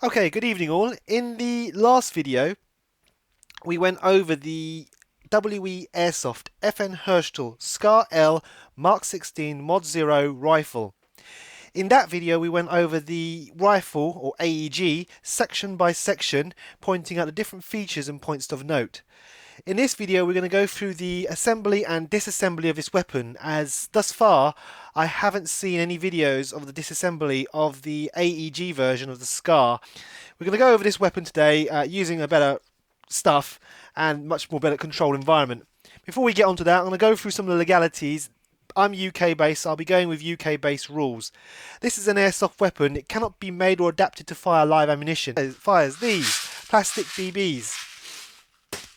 Okay, good evening all. In the last video, we went over the WE Airsoft FN Herstal SCAR L Mark 16 Mod 0 rifle. In that video, we went over the rifle, or AEG, section by section, pointing out the different features and points of note. In this video, we're going to go through the assembly and disassembly of this weapon, as thus far I haven't seen any videos of the disassembly of the AEG version of the SCAR. We're going to go over this weapon today using a better stuff and much more better controlled environment. Before we get onto that, I'm going to go through some of the legalities. I'm UK based, so I'll be going with UK based rules. This is an airsoft weapon. It cannot be made or adapted to fire live ammunition. It fires these plastic BBs.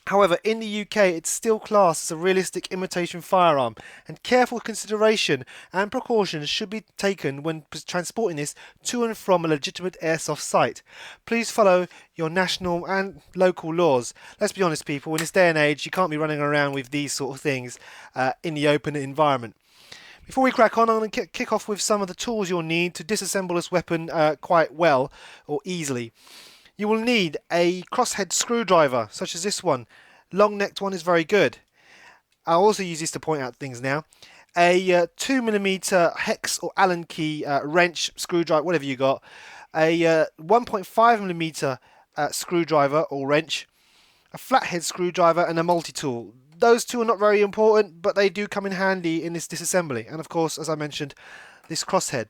However, in the UK, it's still classed as a realistic imitation firearm, and careful consideration and precautions should be taken when transporting this to and from a legitimate airsoft site. Please follow your national and local laws. Let's be honest, people, in this day and age, you can't be running around with these sort of things in the open environment. Before we crack on, I'm going to kick off with some of the tools you'll need to disassemble this weapon quite well or easily. You will need a crosshead screwdriver, such as this one. Long-necked one is very good. I'll also use this to point out things now. A 2mm hex or Allen key wrench, screwdriver, whatever you got. A 1.5mm screwdriver or wrench. A flathead screwdriver and a multi-tool. Those two are not very important, but they do come in handy in this disassembly. And of course, as I mentioned, this crosshead.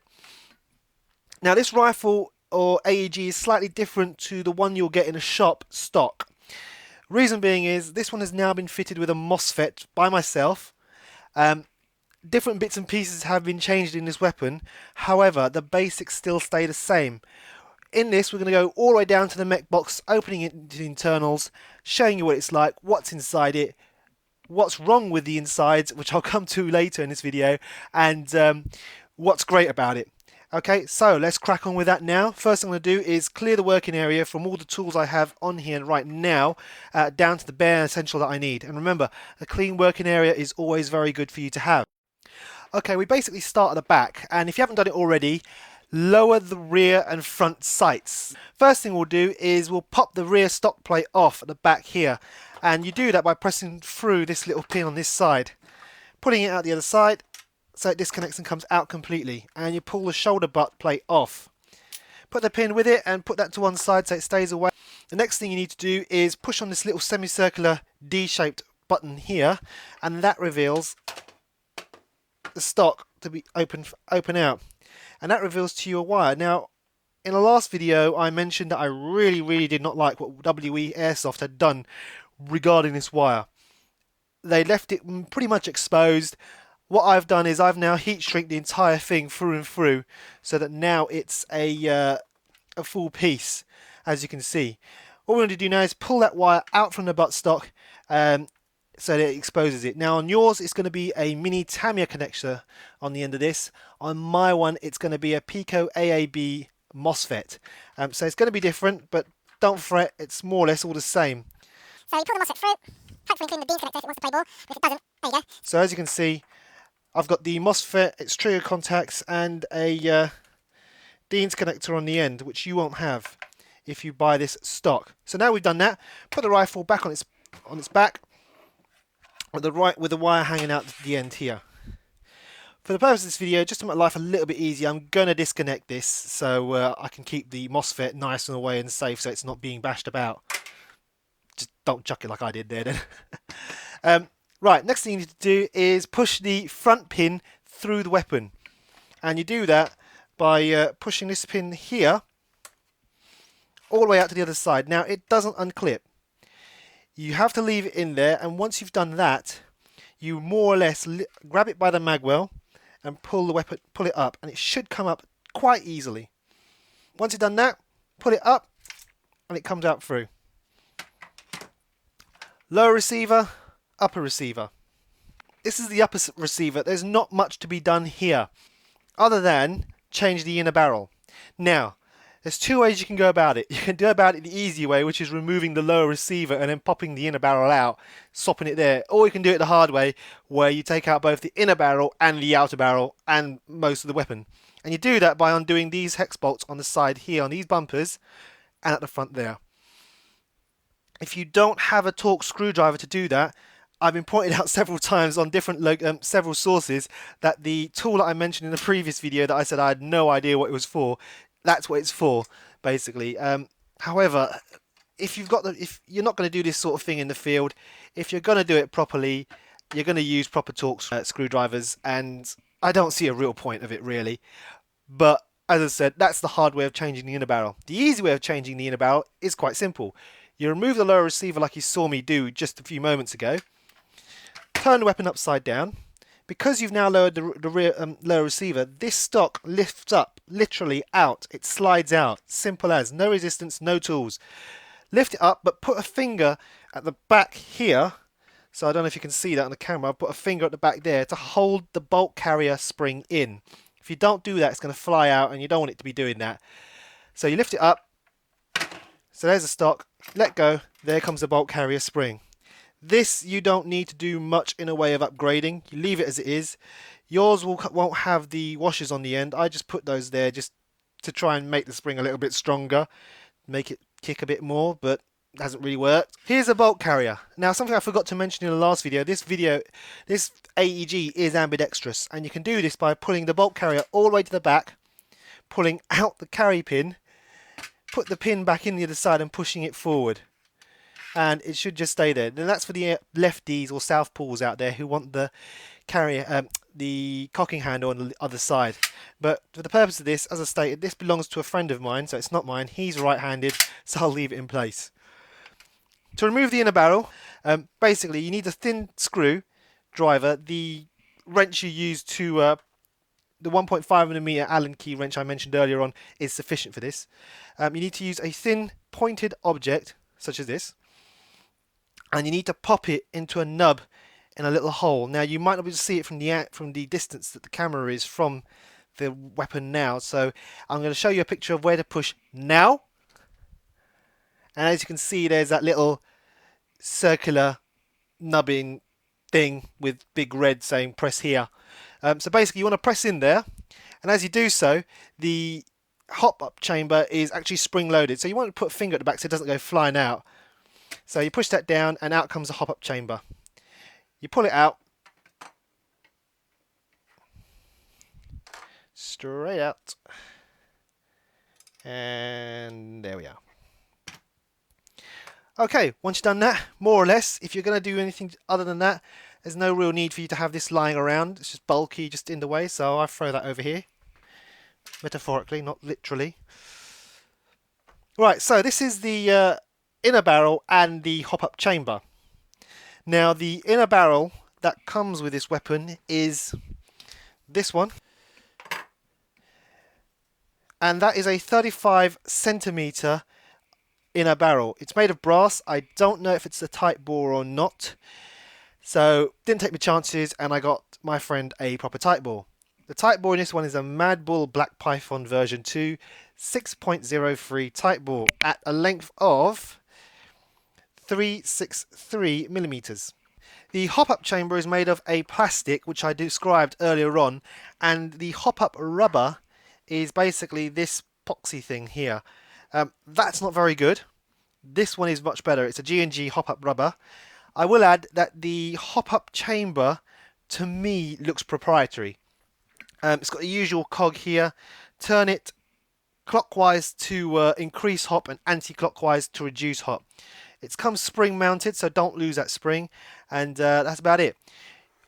Now this rifle or AEG is slightly different to the one you'll get in a shop stock. Reason being is this one has now been fitted with a MOSFET by myself. Different bits and pieces have been changed in this weapon. However, the basics still stay the same. In this, we're going to go all the way down to the mech box, opening it into the internals, showing you what it's like, what's inside it, what's wrong with the insides, which I'll come to later in this video, and what's great about it. Okay, so let's crack on with that now. First thing I'm going to do is clear the working area from all the tools I have on here right now, down to the bare essential that I need. And remember, a clean working area is always very good for you to have. Okay, we basically start at the back, and if you haven't done it already, lower the rear and front sights. First thing we'll do is we'll pop the rear stock plate off at the back here, and you do that by pressing through this little pin on this side, pulling it out the other side, so it disconnects and comes out completely, and you pull the shoulder butt plate off. Put the pin with it and put that to one side so it stays away. The next thing you need to do is push on this little semicircular D-shaped button here, and that reveals the stock to be open out, and that reveals to you a wire. Now, in the last video I mentioned that I really did not like what WE Airsoft had done regarding this wire. They left it pretty much exposed. What I've done is I've now heat shrink the entire thing through and through, so that now it's a full piece, as you can see. What we're going to do now is pull that wire out from the buttstock so that it exposes it. Now on yours it's going to be a mini Tamiya connector on the end of this. On my one it's going to be a Pico AAB MOSFET. So it's going to be different, but don't fret, it's more or less all the same. So you pull the MOSFET through, hopefully including the beam connector if it wants to play ball, but if it doesn't, there you go. So as you can see, I've got the MOSFET, its trigger contacts, and a Dean's connector on the end, which you won't have if you buy this stock. So now we've done that, put the rifle back on its back with the wire hanging out the end here. For the purpose of this video, just to make life a little bit easier, I'm going to disconnect this so I can keep the MOSFET nice and away and safe, so it's not being bashed about. Just don't chuck it like I did there then. Right, next thing you need to do is push the front pin through the weapon. And you do that by pushing this pin here all the way out to the other side. Now, it doesn't unclip. You have to leave it in there, and once you've done that, you more or less grab it by the magwell and pull it up, and it should come up quite easily. Once you've done that, pull it up, and it comes out through. Lower receiver, upper receiver. This is the upper receiver. There's not much to be done here other than change the inner barrel. Now, there's two ways you can go about it. You can do about it the easy way, which is removing the lower receiver and then popping the inner barrel out, swapping it there. Or you can do it the hard way, where you take out both the inner barrel and the outer barrel and most of the weapon. And you do that by undoing these hex bolts on the side here on these bumpers and at the front there. If you don't have a Torx screwdriver to do that, I've been pointed out several times on different several sources that the tool that I mentioned in the previous video that I said I had no idea what it was for, that's what it's for, basically. However, if you're not going to do this sort of thing in the field, if you're going to do it properly, you're going to use proper Torx screwdrivers, and I don't see a real point of it really. But as I said, that's the hard way of changing the inner barrel. The easy way of changing the inner barrel is quite simple. You remove the lower receiver like you saw me do just a few moments ago, turn the weapon upside down. Because you've now lowered the rear lower receiver, this stock lifts up, literally out. It slides out, simple as, no resistance, no tools. Lift it up, but put a finger at the back here. So I don't know if you can see that on the camera. Put a finger at the back there to hold the bolt carrier spring in. If you don't do that, it's going to fly out, and you don't want it to be doing that. So you lift it up. So there's the stock. Let go. There comes the bolt carrier spring. This you don't need to do much in a way of upgrading. You leave it as it is. Yours won't have the washers on the end. I just put those there just to try and make the spring a little bit stronger, make it kick a bit more, but it hasn't really worked. Here's a bolt carrier. Now, something I forgot to mention in the last video, this AEG is ambidextrous, and you can do this by pulling the bolt carrier all the way to the back, pulling out the carry pin, put the pin back in the other side and pushing it forward. And it should just stay there. And that's for the lefties or southpaws out there who want the carrier, the cocking handle on the other side. But for the purpose of this, as I stated, this belongs to a friend of mine, so it's not mine. He's right-handed, so I'll leave it in place. To remove the inner barrel, basically you need a thin screw driver. The wrench you use to the 1.5mm Allen key wrench I mentioned earlier on is sufficient for this. You need to use a thin pointed object such as this, and you need to pop it into a nub in a little hole. Now you might not be able to see it from the distance that the camera is from the weapon now, so I'm going to show you a picture of where to push now. And as you can see, there's that little circular nubbing thing with big red saying press here. So basically you want to press in there, and as you do so, the hop-up chamber is actually spring-loaded, so you want to put a finger at the back so it doesn't go flying out. So you push that down and out comes the hop-up chamber. You pull it out, straight out, and there we are. Okay, once you've done that, more or less, if you're going to do anything other than that, there's no real need for you to have this lying around. It's just bulky, just in the way, so I throw that over here. Metaphorically, not literally. Right, so this is the inner barrel and the hop-up chamber. Now, the inner barrel that comes with this weapon is this one. And that is a 35cm inner barrel. It's made of brass. I don't know if it's a tight bore or not. So, didn't take my chances, and I got my friend a proper tight bore. The tight bore in this one is a Mad Bull Black Python version 2 6.03 tight bore at a length of 363mm. The hop-up chamber is made of a plastic, which I described earlier on, and the hop-up rubber is basically this epoxy thing here. That's not very good. This one is much better. It's a G&G hop-up rubber. I will add that the hop-up chamber, to me, looks proprietary. It's got the usual cog here. Turn it clockwise to increase hop and anti-clockwise to reduce hop. It comes spring mounted, so don't lose that spring, and that's about it.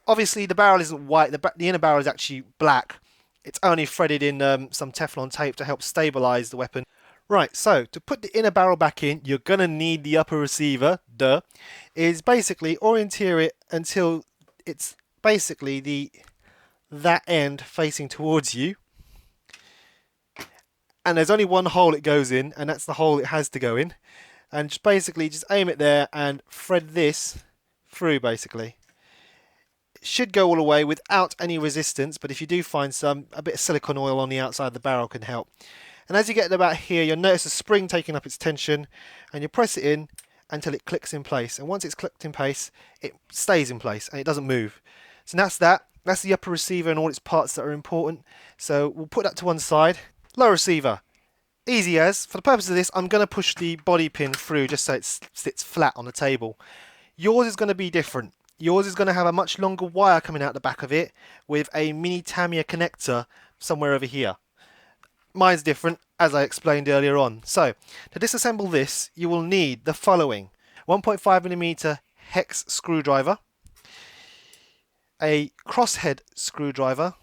Obviously the barrel isn't white, the inner barrel is actually black. It's only threaded in some Teflon tape to help stabilize the weapon. Right, so to put the inner barrel back in, you're going to need the upper receiver, is basically orienteer it until it's basically that end facing towards you. And there's only one hole it goes in, and that's the hole it has to go in. And just basically just aim it there and thread this through basically. It should go all the way without any resistance, but if you do find some, a bit of silicone oil on the outside of the barrel can help. And as you get about here, you'll notice a spring taking up its tension, and you press it in until it clicks in place. And once it's clicked in place, it stays in place and it doesn't move. So that's that. That's the upper receiver and all its parts that are important. So we'll put that to one side. Lower receiver. Easy as. For the purpose of this, I'm going to push the body pin through just so it sits flat on the table. Yours is going to be different. Yours is going to have a much longer wire coming out the back of it with a mini Tamiya connector somewhere over here. Mine's different, as I explained earlier on. So, to disassemble this, you will need the following: 1.5mm hex screwdriver, a crosshead screwdriver,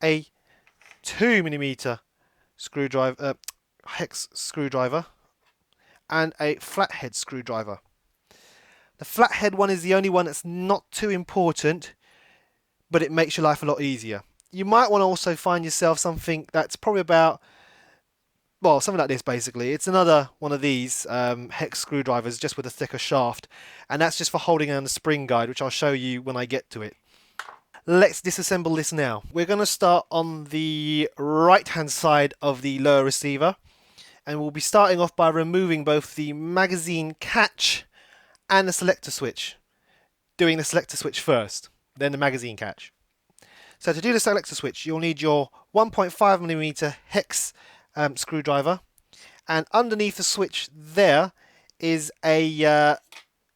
a 2mm screwdriver, hex screwdriver, and a flathead screwdriver. The flathead one is the only one that's not too important, but it makes your life a lot easier. You might want to also find yourself something that's probably about, well, something like this basically. It's another one of these hex screwdrivers just with a thicker shaft, and that's just for holding down the spring guide, which I'll show you when I get to it. Let's disassemble this now. We're going to start on the right hand side of the lower receiver, and we'll be starting off by removing both the magazine catch and the selector switch. Doing the selector switch first, then the magazine catch. So to do the selector switch, you'll need your 1.5mm hex screwdriver, and underneath the switch there is a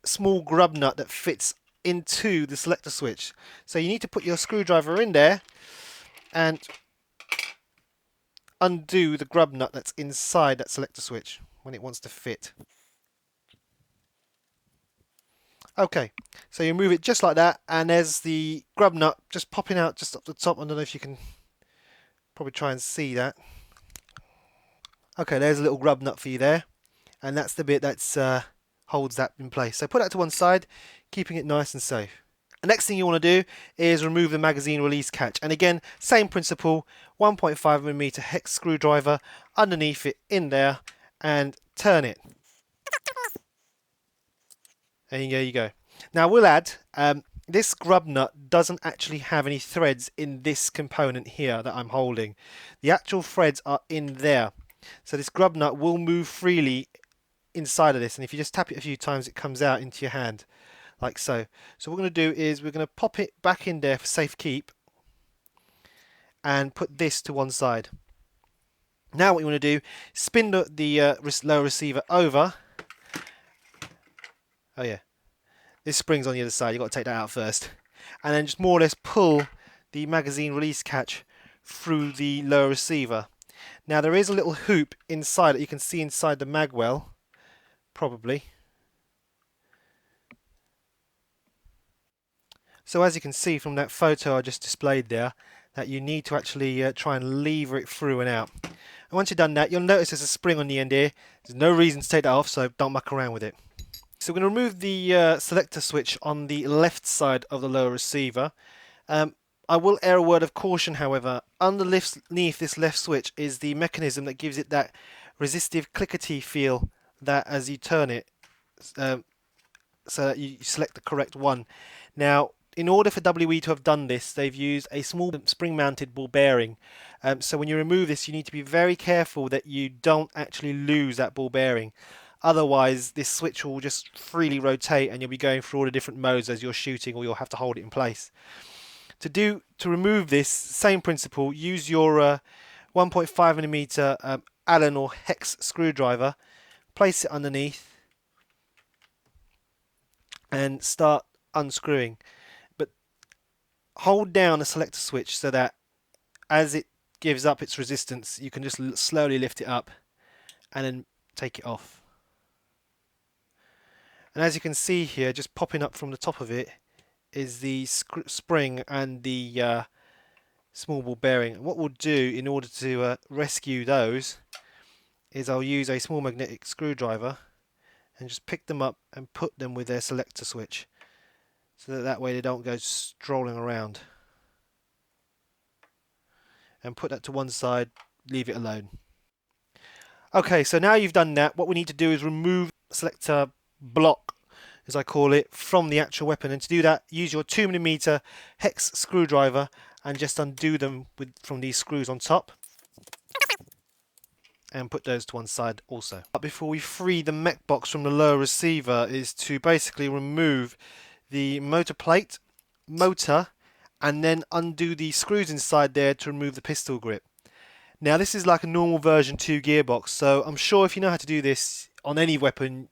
small grub nut that fits into the selector switch. So you need to put your screwdriver in there and undo the grub nut that's inside that selector switch when it wants to fit. Okay, so you move it just like that, and there's the grub nut just popping out just up the top. I don't know if you can probably try and see that. Okay, there's a little grub nut for you there, and that's the bit that holds that in place. So put that to one side, keeping it nice and safe. The next thing you want to do is remove the magazine release catch, and again, same principle, 1.5mm hex screwdriver underneath it in there, and turn it. There you go. Now we'll add, this grub nut doesn't actually have any threads in this component here that I'm holding. The actual threads are in there. So this grub nut will move freely inside of this, and if you just tap it a few times it comes out into your hand, like so. So what we're going to do is we're going to pop it back in there for safe keep and put this to one side. Now what you want to do, spin the lower receiver over. Oh yeah, this spring's on the other side, you've got to take that out first. And then just more or less pull the magazine release catch through the lower receiver. Now there is a little hoop inside that you can see inside the mag well, probably. So as you can see from that photo I just displayed there, that you need to actually try and lever it through and out. And once you've done that, you'll notice there's a spring on the end here. There's no reason to take that off, so don't muck around with it. So we're going to remove the selector switch on the left side of the lower receiver. I will air a word of caution, however. Underneath this left switch is the mechanism that gives it that resistive clickety feel that as you turn it, so that you select the correct one. Now, in order for WE to have done this, they've used a small spring-mounted ball bearing. So when you remove this, you need to be very careful that you don't actually lose that ball bearing. Otherwise, this switch will just freely rotate and you'll be going through all the different modes as you're shooting, or you'll have to hold it in place. To remove this, same principle, use your 1.5mm Allen or hex screwdriver, place it underneath and start unscrewing. But hold down the selector switch so that as it gives up its resistance, you can just slowly lift it up and then take it off. And as you can see here, just popping up from the top of it is the spring and the small ball bearing. And what we'll do in order to rescue those is I'll use a small magnetic screwdriver and just pick them up and put them with their selector switch, so that way they don't go strolling around. And put that to one side, leave it alone. Okay, so now you've done that, what we need to do is remove the selector block, as I call it, from the actual weapon. And to do that, use your 2mm hex screwdriver and just undo them from these screws on top. And put those to one side also. But before we free the mech box from the lower receiver is to basically remove the motor plate, motor, and then undo the screws inside there to remove the pistol grip. Now this is like a normal version 2 gearbox, so I'm sure if you know how to do this on any weapon,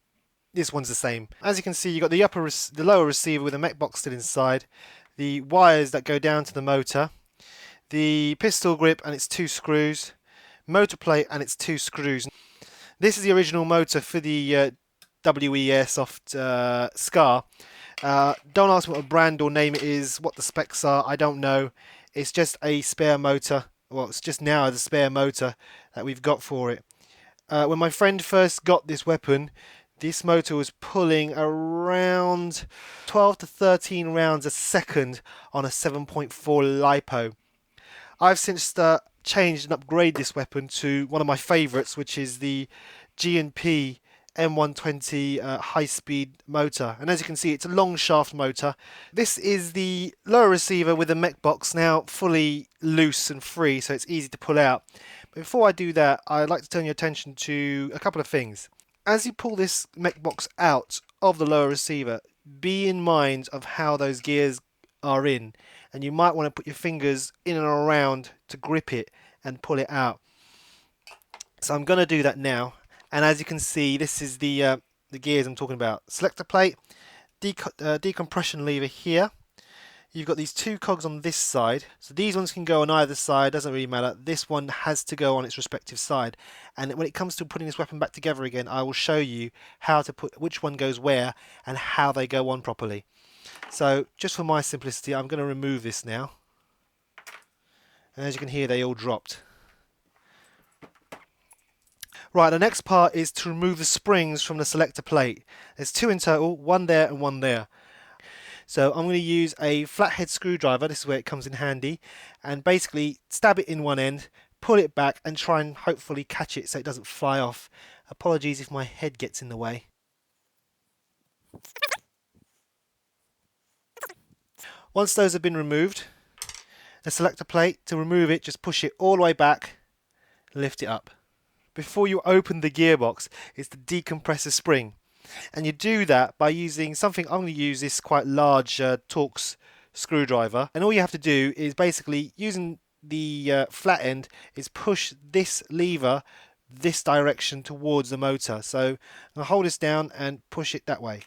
this one's the same. As you can see, you've got the lower receiver with a mech box still inside, the wires that go down to the motor, the pistol grip and its 2 screws, motor plate and its 2 screws. This is the original motor for the WE Airsoft Scar. Don't ask me what brand or name it is, what the specs are, I don't know. It's just a spare motor. Well, it's just now the spare motor that we've got for it. When my friend first got this weapon, this motor was pulling around 12 to 13 rounds a second on a 7.4 LiPo. I've since changed and upgraded this weapon to one of my favourites, which is the G&P M120 high-speed motor. And as you can see, it's a long shaft motor. This is the lower receiver with the mech box now fully loose and free, so it's easy to pull out. But before I do that, I'd like to turn your attention to a couple of things. As you pull this mech box out of the lower receiver, be in mind of how those gears are in, and you might want to put your fingers in and around to grip it and pull it out. So I'm going to do that now, and as you can see, this is the gears I'm talking about. Selector plate, decompression lever here. You've got these 2 cogs on this side, so these ones can go on either side, doesn't really matter. This one has to go on its respective side, and when it comes to putting this weapon back together again, I will show you how to put which one goes where and how they go on properly. So just for my simplicity, I'm going to remove this now, and as you can hear, they all dropped. Right, the next part is to remove the springs from the selector plate. There's 2 in total, one there and one there. So I'm going to use a flathead screwdriver, this is where it comes in handy, and basically stab it in one end, pull it back and try and hopefully catch it so it doesn't fly off. Apologies if my head gets in the way. Once those have been removed, the selector plate, to remove it, just push it all the way back, lift it up. Before you open the gearbox, it's the decompressor spring. And you do that by using something, I'm going to use this quite large Torx screwdriver. And all you have to do is basically, using the flat end, is push this lever this direction towards the motor. So I'm going to hold this down and push it that way.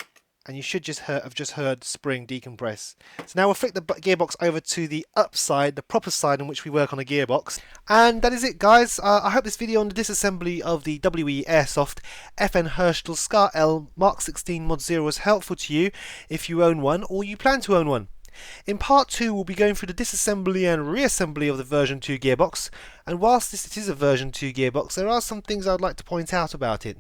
And you should have just heard spring decompress. So now we'll flick the gearbox over to the upside, the proper side in which we work on a gearbox. And that is it, guys. I hope this video on the disassembly of the WE Airsoft FN Herstal Scar L Mark 16 Mod 0 was helpful to you if you own one or you plan to own one. In part 2 we'll be going through the disassembly and reassembly of the version 2 gearbox, and whilst it is a version 2 gearbox, there are some things I'd like to point out about it.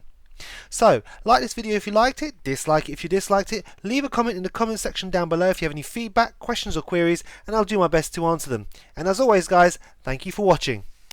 So, like this video if you liked it, dislike it if you disliked it, leave a comment in the comment section down below if you have any feedback, questions or queries, and I'll do my best to answer them. And as always guys, thank you for watching.